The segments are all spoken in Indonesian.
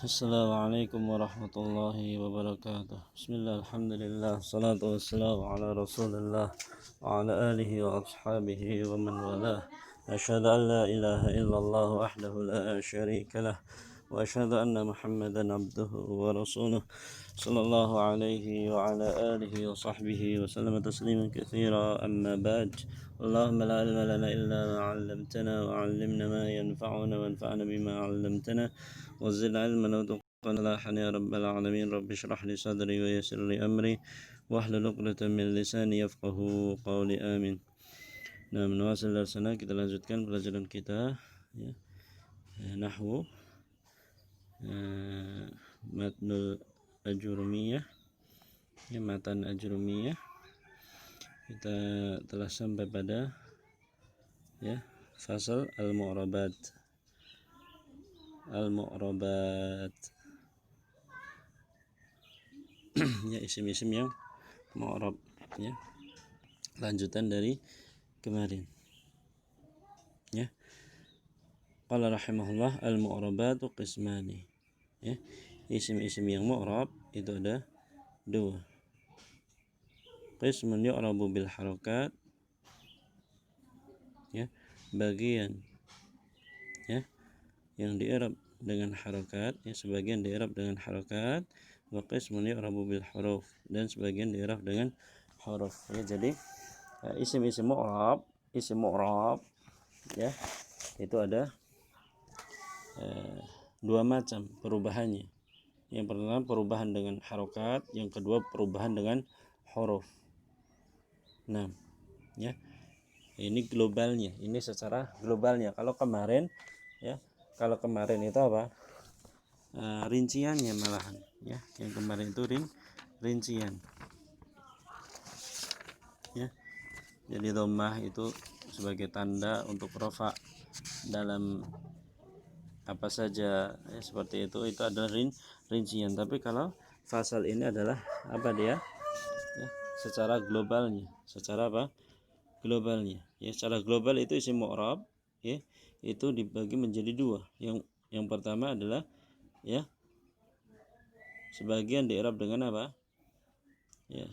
Assalamualaikum warahmatullahi wabarakatuh. Bismillah, alhamdulillah, salatu wassalamu ala rasulillah wa ala alihi wa ashabihi wa man walah. Asyhadu an la ilaha illallah wahdahu la syarika lah wa asyhadu anna Muhammadan abduhu wa rasuluh sallallahu alaihi wa ala alihi wa sahbihi wa sallama tasliman katsira, amma ba'd. Allahumma la ilma lana illa ma 'allamtana wa 'allimna ma yanfa'una wanfa'na bima 'allamtana وزد علما وتقنا لاحا يا رب العالمين. رب اشرح لي صدري ويسر لي أمري واحلل عقدة من لساني يفقه قولي آمين. Nah, menawasil dari sana kita lanjutkan pelajaran kita ya, nahwu matnul ajurumiyah ya, matan ajurumiyah. Kita telah sampai pada ya fasal al-mu'rabat ya, isim-isim yang mu'rab ya, lanjutan dari kemarin ya. Qala rahimahullah al-mu'rabatu qismani ya, isim-isim yang mu'rab itu ada dua. Qismun yu'rabu bil harakat ya, bagian ya yang di'rab dengan harakat ya, sebagian di'rab dengan harakat, wa qismun yu'rabu bil huruf, dan sebagian di'rab dengan huruf ya. Jadi isim-isim mu'rab, isim mu'rab ya, itu ada dua macam perubahannya. Yang pertama perubahan dengan harakat, yang kedua perubahan dengan huruf. Nah ya, ini globalnya, ini secara globalnya. Kalau kemarin itu apa? Rinciannya malahan ya. Yang kemarin itu rincian ya. Jadi dhammah itu sebagai tanda untuk rafa dalam apa saja ya, seperti itu adalah rincian. Tapi kalau fasal ini adalah apa dia? Ya, secara globalnya. Secara apa? Globalnya. Ya, secara global itu isim mu'rab ya, itu dibagi menjadi dua. Yang pertama adalah ya, sebagian di'rab dengan apa? Ya,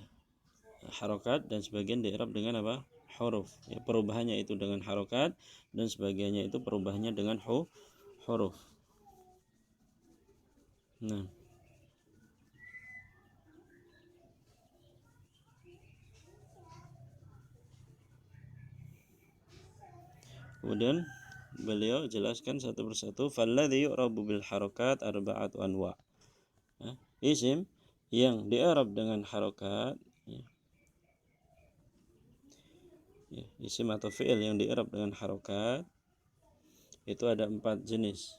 harokat, dan sebagian di'rab dengan apa? Huruf. Ya, perubahannya itu dengan harokat, dan sebagiannya itu perubahannya dengan huruf. Nah, kemudian beliau jelaskan satu persatu. Falladhi yu'rabu bil harakat arba'atu anwa. Isim yang di'rab dengan harokat ya, isim atau fi'il yang di'rab dengan harokat itu ada empat jenis.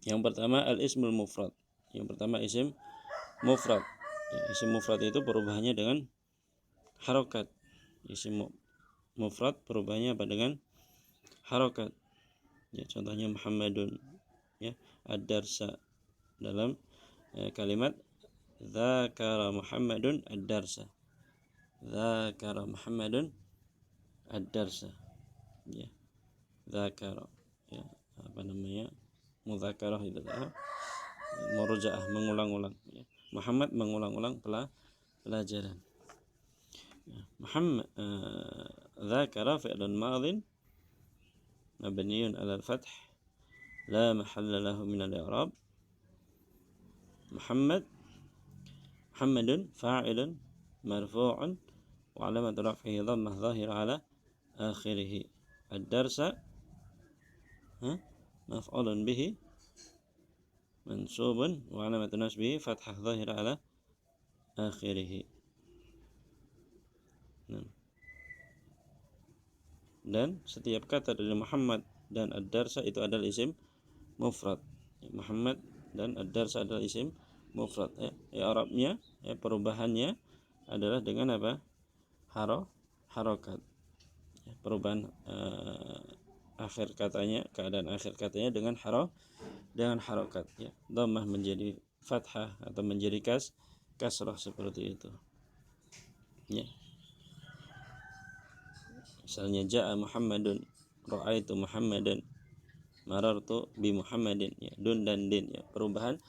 Yang pertama al-ismul mufrad. Yang pertama isim mufrad. Ya, isim mufrad itu perubahannya dengan harokat. Isim mufrad perubahannya apa? Dengan harokat. Ya, contohnya Muhammadun ya, ad-darsa dalam kalimat dzakara Muhammadun ad-darsa. Dzakara Muhammadun ad-darsa. Ya. Dzakara ya, apa namanya? Mudzakarah itu murojaah, mengulang-ulang ya. Muhammad mengulang-ulang pelajaran. Ya. Muhammad dzakara fi'lun madhin mabniun 'ala al-fath la mahalla lahu min al-i'rab. Muhammadun fa'ilun marfu'un wa 'alamatu raf'ihi dhammah dhahira 'ala akhirih. Ad-darsa maf'ulun bihi mansubun wa 'alamatu nasbihi fathah dhahira 'ala akhirih. Dan setiap kata dari Muhammad dan ad-darsa itu adalah isim mufrad. Muhammad dan ad-darsa adalah isim mufrad ya. Arabnya ya, perubahannya adalah dengan apa? Harokat. Ya, perubahan akhir katanya, keadaan akhir katanya dengan harokat ya. Dhammah menjadi fathah atau menjadi kasrah seperti itu. Ya. Misalnya ja'a Muhammadun, ra'aitu Muhammadan. marartu bi Muhammadin, ya, dun dan din, ya, perubahan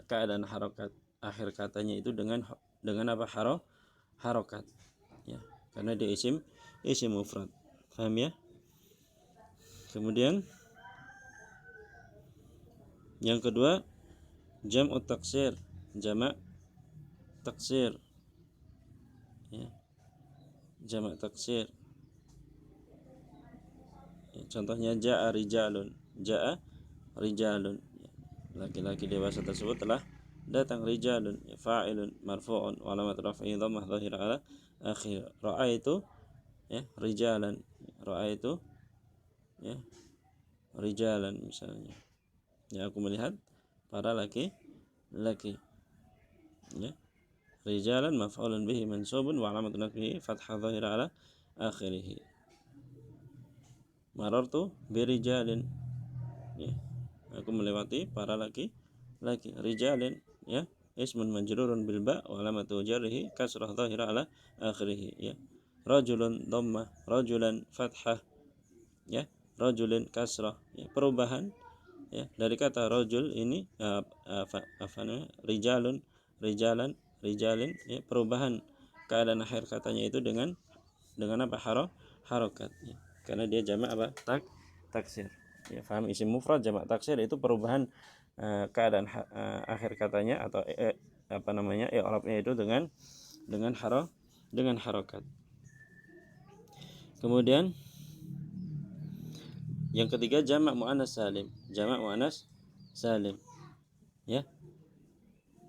keadaan harokat akhir katanya itu dengan apa, harokat, ya, karena dia isim mufrad. Paham ya? Kemudian yang kedua, jam'ut taksir, jamak taksir, ya, jamak taksir, ya, contohnya ja'a rijalun, laki-laki dewasa tersebut telah datang. Rijalun, ya, fa'ilun marfu'un wa alamat raf'ihi dhammah dhahira ala akhir. Ra'aitu, ya, rijalan, ra'aitu, ya, rijalan misalnya, ya, aku melihat para laki-laki, ya. Rijalan maf'ulun bihi mansubun wa alamatun nasbihi fathah dhahira ala akhirih. Marartu birijalin, ya, aku melewati para laki-laki. Rijalin, ya, ismun majrurun bil ba wa alamatu jarrihi kasrah dhahira ala akhirih, ya. Rajulun dhammah, rajulan fathah, ya, rajulin kasrah, ya, perubahan, ya, dari kata rajul ini apa namanya, rijalun, rijalan, rijalin, ya, perubahan keadaan akhir katanya itu dengan apa, harokat, ya, karena dia jamak apa, taksir, ya. Faham? Isim mufrad jamak taksir itu perubahan keadaan akhir katanya atau apa namanya, i'rabnya itu dengan harokat. Kemudian yang ketiga, jamak muannas salim, ya.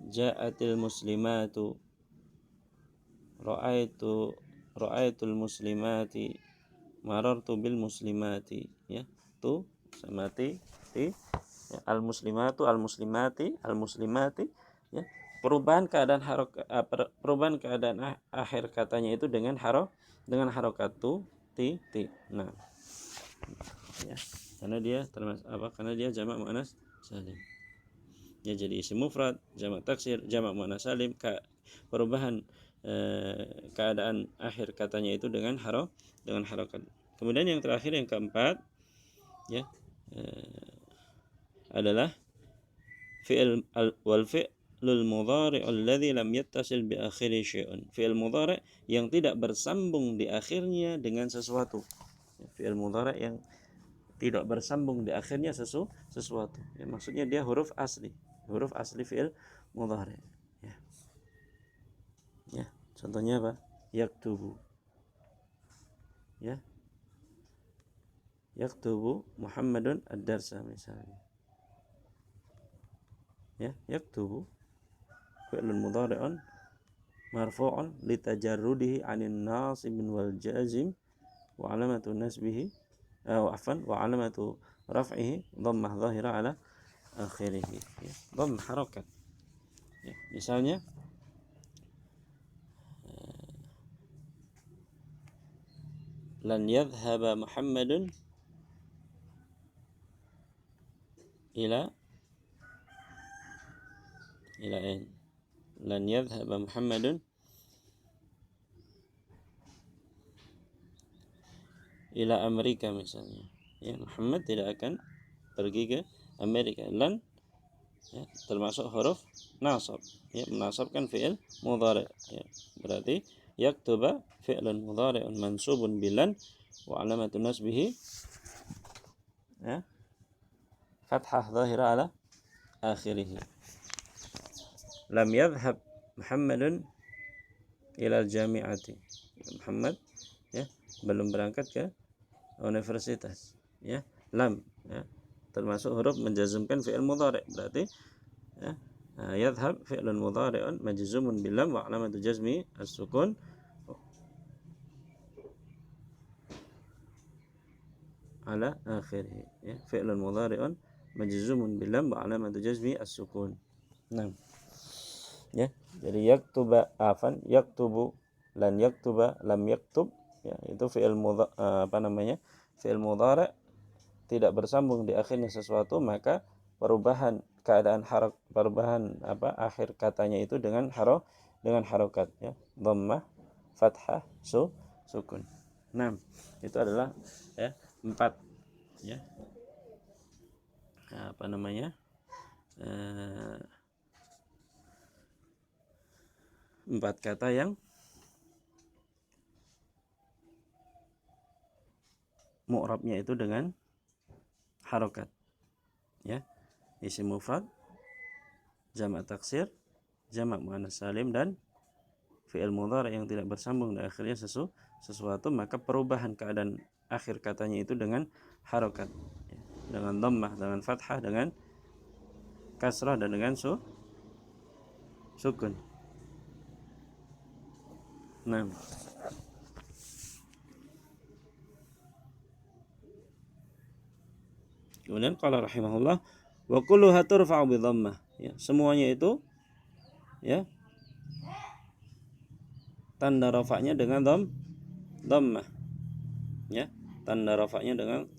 Ja'atil muslimatu, ra'aitul muslimati, marartu bil muslimati, ya. Tu sama ti, ya. Al muslimatu, al muslimati, ya. Perubahan keadaan akhir katanya itu dengan harokat tu, ti. Nah, ya, karena dia termasuk apa? Karena dia jamak muannas salim. Ya, jadi isim mufrad, jamak taksir, jamak muannas salim, perubahan keadaan akhir katanya itu dengan harokat. Kemudian yang terakhir, yang keempat, ya, adalah fi'il wal fi'lul mudhari' alladhi lam yattasil bi akhiri syai'un. Fi'il mudhari' yang tidak bersambung di akhirnya dengan sesuatu. Fi'il mudhari' yang tidak bersambung di akhirnya sesuatu. Ya, maksudnya dia huruf asli fi'il mudhari', ya. Ya, contohnya apa? Yaktubu, ya. Yaktubu Muhammadun ad-darsa misalnya, ya. Yaktubu fi'lun mudhari'un marfu'un litajarrudihi 'anil nasibin wal jazim wa 'alamatu nasbihi wa alamatu raf'ihi dhammah dhahira ala akhirih, ya. Dhammah harakat, ya. Misalnya lan yadhhaba Muhammadun ila ain, lan yadhhaba Muhammadun ila Amerika misalnya, ya. Muhammad tidak akan pergi ke Amerika. Lan, ya, termasuk huruf nasab, ya, menasabkan fi'il mudhari', ya. Berarti yaktuba fi'lun mudhari'un mansubun bilan wa alamatu nasbihi, ya, fathah dhahira ala akhirih. Lam yadhhab Muhammadun ila jami'ati, Muhammad, ya, belum berangkat ke universitas, ya. Lam, ya, termasuk huruf menjazmkan fi'il mudhari'. Berarti, ya, yadhhab fi'lun mudhari'un majzumun bil lam wa alamatu jazmi as-sukun ala akhirih, ya. Fi'lun mudhari'un majzumun bil lam wa alamatu jazmi as-sukun. Nah, ya, jadi yaktuba afan yaktubu, lan yaktuba lam yaktub, ya, itu fi'il fi'il mudhari' tidak bersambung di akhirnya sesuatu, maka perubahan akhir katanya itu dengan harokat, ya, dhammah, fathah, sukun. Nah, itu adalah, ya, 4 ya. Apa namanya? Empat kata yang mu'rabnya itu dengan harokat, ya. Isim mufrad, jamak taksir, jamak muannas salim, dan fi'il mudhari yang tidak bersambung dan akhirnya sesuatu, maka perubahan keadaan akhir katanya itu dengan harokat, ya. Dengan dhammah, dengan fathah, dengan kasrah, dan dengan sukun. Nah, kemudian qala rahimahullah wa kulluha turfa'u bi dhammah, ya, semuanya itu, ya, tanda rafa'nya dengan dhammah, ya, tanda rafa'nya dengan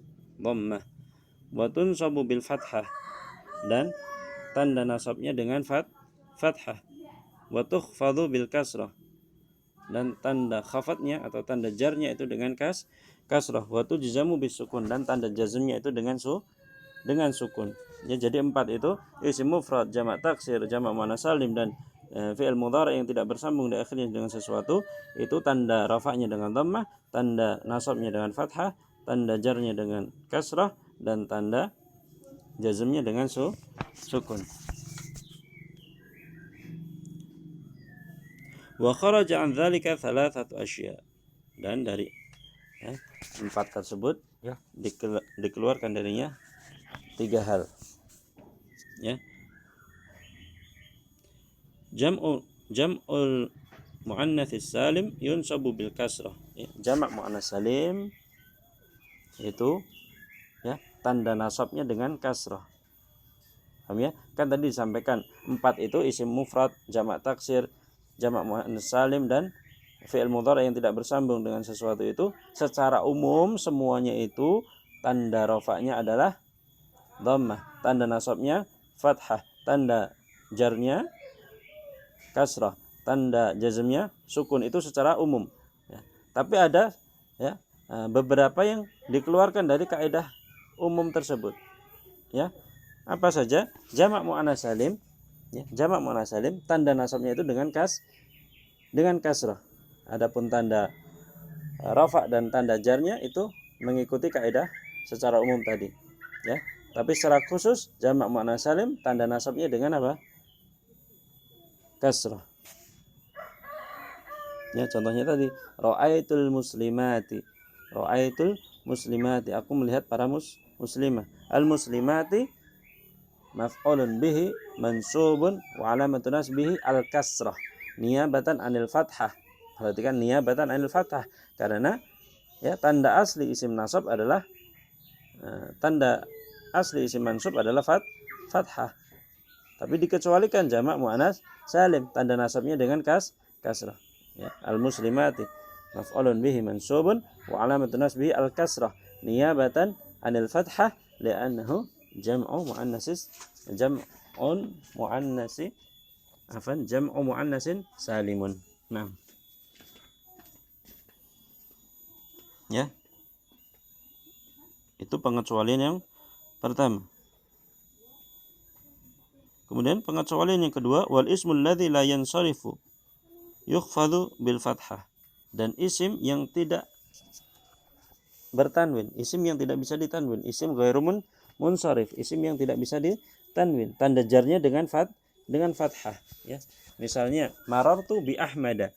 dhammah. Wa tunsabu bil fathah, dan tanda nasabnya dengan fathah. Wa tukhfadhu bil kasrah, dan tanda khafatnya atau tanda jarnya itu dengan kasrah. Wa tujzamu bis sukun, dan tanda jazmnya itu dengan sukun. Ya, jadi 4 itu isim mufrad, jamak taksir, jamak muannas salim, dan fi'il mudhari yang tidak bersambung di akhirnya dengan sesuatu, itu tanda rafa'nya dengan dhammah, tanda nasabnya dengan fathah, tanda jarnya dengan kasrah, dan tanda jazmnya dengan sukun. Wa kharaja an dzalika thalathatu asya', dan dari 4 tersebut, ya, dikeluarkan darinya 3 hal, ya. Jam'ul muannats salim yunsabu bil kasrah, ya. Jamak muannas salim itu, ya, tanda nasabnya dengan kasrah. Paham, ya? Kan tadi disampaikan 4 itu isim mufrad, jamak taksir, jamak muannas salim, dan fi'il mudhari yang tidak bersambung dengan sesuatu, itu secara umum semuanya itu tanda rafa'nya adalah dhammah, tanda nasabnya fathah, tanda jarnya kasrah, tanda jazmnya sukun, itu secara umum, ya. Tapi ada, ya, beberapa yang dikeluarkan dari kaidah umum tersebut, ya. Apa saja? Jamak muannas salim, ya, jamak muannas salim tanda nasabnya itu dengan kasrah. Adapun tanda rafa dan tanda jarnya itu mengikuti kaidah secara umum tadi, ya. Tapi secara khusus jamak muannas salim tanda nasabnya dengan apa? Kasrah. Ya, contohnya tadi ra'aitul muslimati. Ra'aitul muslimati, aku melihat para muslimah. Al muslimati maf'ulun bihi mansubun wa alamatun nasbihi al kasrah niyabatan anil fathah. Perhatikan, niyabatan anil fathah, karena, ya, tanda asli isim nasab adalah tanda asli isim mansub adalah fathah. Tapi dikecualikan jamak muannas salim, tanda nasabnya dengan kasrah. Ya, al muslimati maf'ulun bihi mansubun wa alamatun nasbihi al kasrah niyabatan anil fathah li'annahu jam'u muannasin salimun. Nah, ya, itu pengecualian yang pertama. Kemudian pengecualian yang kedua, wal ismul ladzi la yansarifu yukhfadhu bil fathah, dan isim yang tidak bertanwin, isim yang tidak bisa ditanwin, isim ghairu munsharif, isim yang tidak bisa ditanwin, tanda jarnya dengan fathah, ya. Misalnya marartu bi ahmada,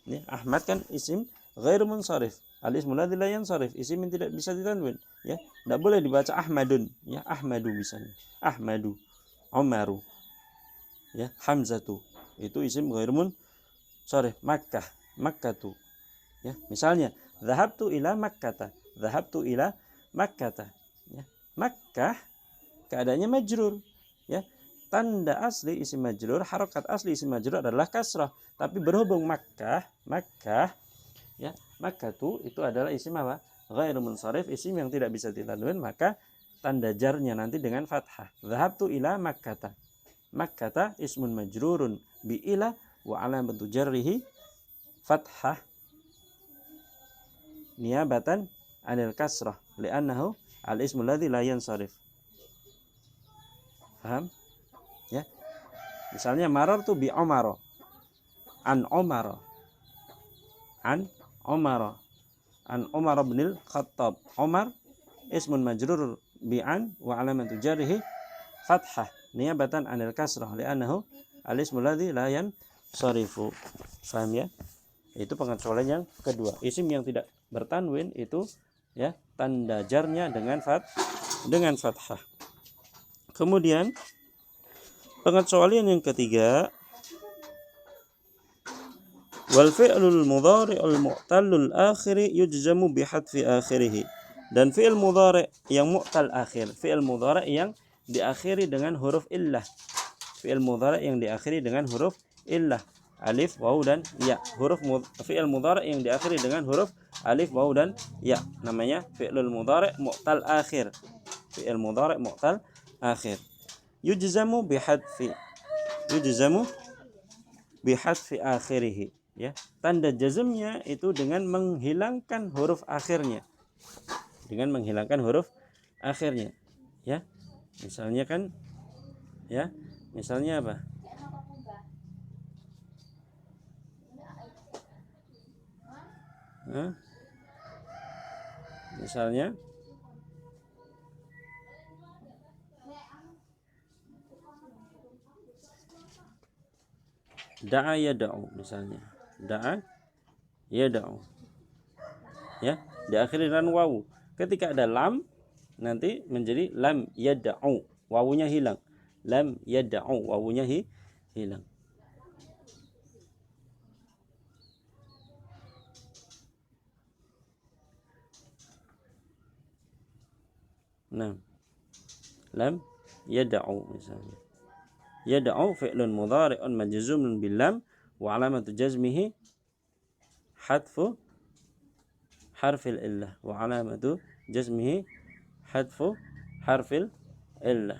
ya, Ahmad kan isim ghairu munsharif, al ismul ladzi la yansarif, isim yang tidak bisa ditanwin, ya. Tidak boleh dibaca Ahmadun, ya, Ahmadu misalnya, Ahmadu, Umaru, ya, Hamzatu, itu isim ghairu munsharif. Makkatu, ya. Misalnya dhahabtu ila makkata, ya. Makkah keadaannya majrur, ya. Tanda asli isim majrur, harokat asli isim majrur adalah kasrah, tapi berhubung Makkah, ya, Makkatu itu adalah isim apa? Ghairu munsharif, isim yang tidak bisa ditanwin, maka tanda jarnya nanti dengan fathah. Dhahabtu ila makkata. Makkata ismun majrurun bi ila wa alamatu jarrihi fathah niyabatan anil kasrah li'annahu al-ismu alladhi la yansarif. Paham? Ya. Misalnya marartu bi Umar. An Umar. An Umar. An Umar bin Khattab. Umar ismun majrur bi an wa alamatu jarrihi fathah niyabatan anil kasrah li'annahu al-ismu alladhi la yansarifu. Paham ya? Itu pengecualian yang kedua. Isim yang tidak bertanwin itu ya tanda jarnya dengan fathah. Kemudian pengecualian yang ketiga, wal fi'lul mudhari'ul mu'tallul akhiri yujzamu bi hadfi akhirih. Dan fi'il mudhari' yang mu'tal akhir, fi'il mudhari' yang diakhiri dengan huruf illah. Fi'il mudhari' yang diakhiri dengan huruf illah, alif, waw dan ya. Fi'il mudhari' yang diakhiri dengan huruf alif, waw dan ya namanya fi'lul mudhari' mu'tal akhir. Fi'il mudhari' mu'tal akhir. Yujzamu bihadfi akhirih, ya. Tanda jazmnya itu dengan menghilangkan huruf akhirnya. Ya. Misalnya kan ya, misalnya apa? Misalnya da'a yada'u, misalnya da'a yada'u, ya, diakhiri dengan wawu. Ketika ada lam nanti menjadi lam yada'u, wawunya hilang. Lam yada'u, wawunya hilang. Nah, lam yada'u misalnya. Yada'u fi'lun mudhari'un majzumun bil lam wa alamatu jazmihi hadfu harfil illah wa alamatu jazmihi hadfu harfil illah.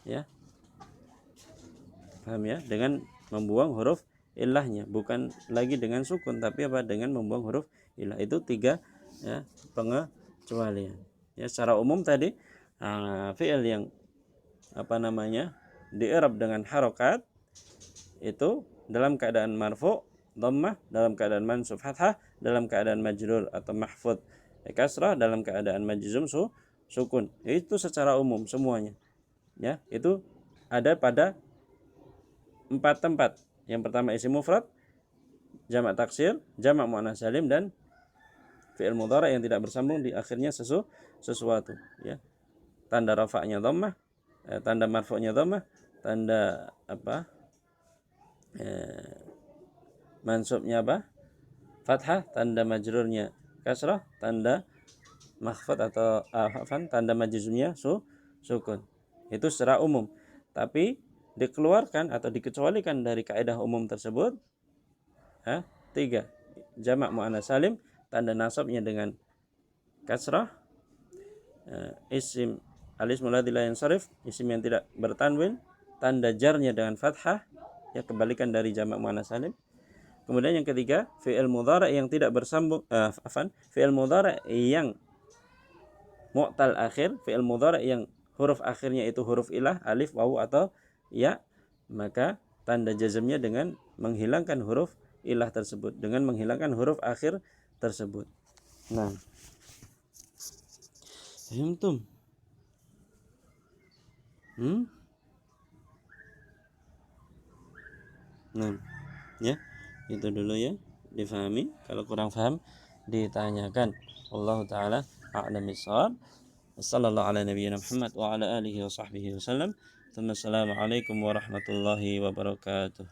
Ya. Paham ya? Dengan membuang huruf illahnya, bukan lagi dengan sukun tapi apa? Dengan membuang huruf illah. Itu tiga ya pengecualian. Ya, secara umum tadi fi'il yang di-i'rab dengan harokat itu dalam keadaan marfu dhammah, dalam keadaan mansub fathah, dalam keadaan majrur atau mahfud kasrah, dalam keadaan majzum sukun. Itu secara umum semuanya. Ya, itu ada pada 4 tempat. Yang pertama isim mufrad, jamak taksir, jamak muannats salim, dan fi'il mudhari' yang tidak bersambung di akhirnya sesuatu, ya. Tanda rafa'nya dhammah, tanda marfu'nya dhammah, tanda mansubnya fathah, tanda majrurnya kasrah, tanda mahfud atau tanda majzumnya sukun. Itu secara umum. Tapi dikeluarkan atau dikecualikan dari kaidah umum tersebut 3. Jamak muannats salim, tanda nasabnya dengan kasrah, isim al-ismul ladzi la yansarif, isim yang tidak bertanwin, tanda jarnya dengan fathah, ya, kebalikan dari jamak muannats salim. Kemudian yang ketiga, fi'il mudhari' yang tidak bersambung, fi'il mudhari' yang mu'tal akhir, fi'il mudhari' yang huruf akhirnya itu huruf ilah, alif, wawu atau ya, maka tanda jazmnya dengan menghilangkan huruf ilah tersebut, dengan menghilangkan huruf akhir tersebut. Nah, fahimtum? Nah, ya, itu dulu ya, difahami. Kalau kurang paham ditanyakan. Allah taala a'lam bissawab. Wassallallahu ala nabiyyina Muhammad wa ala alihi wa sahbihi wasallam. Assalamualaikum warahmatullahi wabarakatuh.